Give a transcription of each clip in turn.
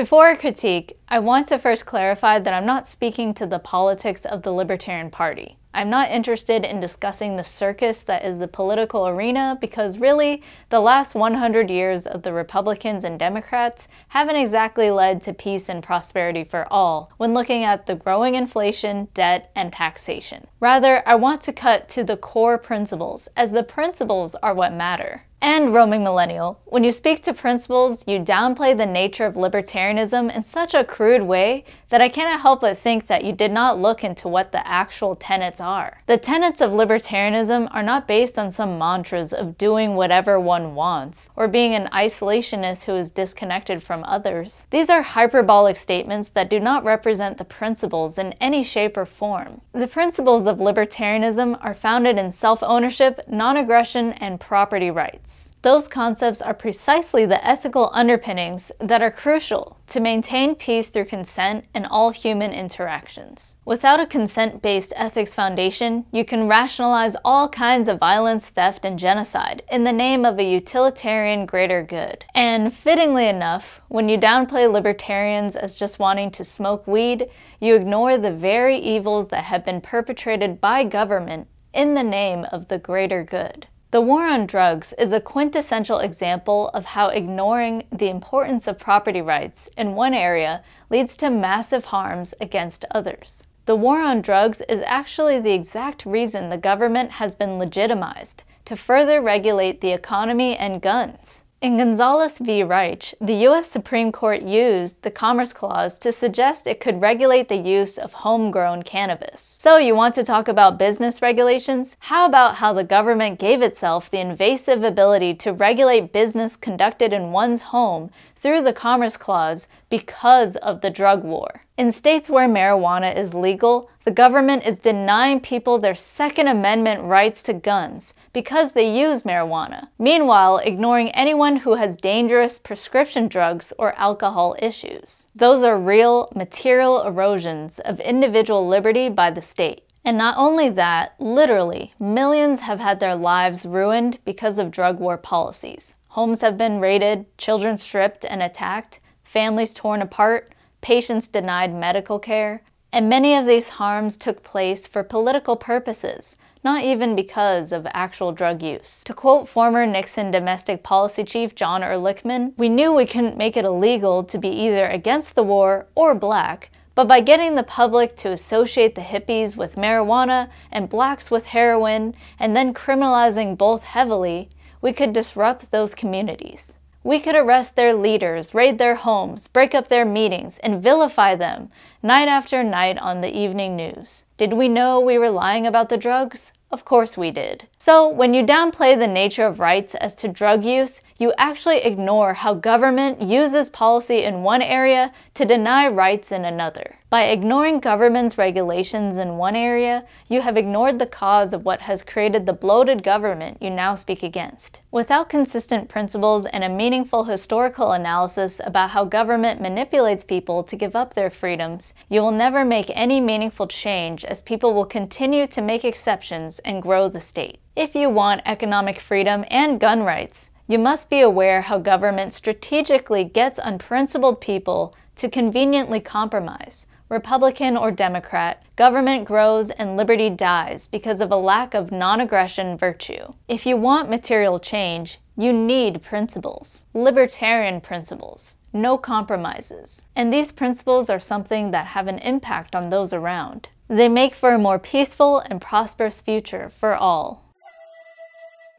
Before I critique, I want to first clarify that I'm not speaking to the politics of the Libertarian Party. I'm not interested in discussing the circus that is the political arena because really, the last 100 years of the Republicans and Democrats haven't exactly led to peace and prosperity for all when looking at the growing inflation, debt, and taxation. Rather, I want to cut to the core principles, as the principles are what matter. And roaming millennial, when you speak to principles, you downplay the nature of libertarianism in such a crude way that I cannot help but think that you did not look into what the actual tenets are. The tenets of libertarianism are not based on some mantras of doing whatever one wants, or being an isolationist who is disconnected from others. These are hyperbolic statements that do not represent the principles in any shape or form. The principles of libertarianism are founded in self-ownership, non-aggression, and property rights. Those concepts are precisely the ethical underpinnings that are crucial to maintain peace through consent in all human interactions. Without a consent-based ethics foundation, you can rationalize all kinds of violence, theft, and genocide in the name of a utilitarian greater good. And fittingly enough, when you downplay libertarians as just wanting to smoke weed, you ignore the very evils that have been perpetrated by government in the name of the greater good. The war on drugs is a quintessential example of how ignoring the importance of property rights in one area leads to massive harms against others. The war on drugs is actually the exact reason the government has been legitimized to further regulate the economy and guns. In Gonzales v. Reich, the U.S. Supreme Court used the Commerce Clause to suggest it could regulate the use of homegrown cannabis. So you want to talk about business regulations? How about how the government gave itself the invasive ability to regulate business conducted in one's home through the Commerce Clause because of the drug war? In states where marijuana is legal, the government is denying people their Second Amendment rights to guns because they use marijuana, meanwhile ignoring anyone who has dangerous prescription drugs or alcohol issues. Those are real, material erosions of individual liberty by the state. And not only that, literally, millions have had their lives ruined because of drug war policies. Homes have been raided, children stripped and attacked, families torn apart, patients denied medical care, and many of these harms took place for political purposes, not even because of actual drug use. To quote former Nixon domestic policy chief John Ehrlichman, "We knew we couldn't make it illegal to be either against the war or black, but by getting the public to associate the hippies with marijuana and blacks with heroin, and then criminalizing both heavily, we could disrupt those communities. We could arrest their leaders, raid their homes, break up their meetings, and vilify them night after night on the evening news. Did we know we were lying about the drugs? Of course we did." So when you downplay the nature of rights as to drug use, you actually ignore how government uses policy in one area to deny rights in another. By ignoring government's regulations in one area, you have ignored the cause of what has created the bloated government you now speak against. Without consistent principles and a meaningful historical analysis about how government manipulates people to give up their freedoms, you will never make any meaningful change, as people will continue to make exceptions and grow the state. If you want economic freedom and gun rights, you must be aware how government strategically gets unprincipled people to conveniently compromise. Republican or Democrat, government grows and liberty dies because of a lack of non-aggression virtue. If you want material change, you need principles. Libertarian principles. No compromises. And these principles are something that have an impact on those around. They make for a more peaceful and prosperous future for all.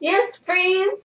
Yes, freeze!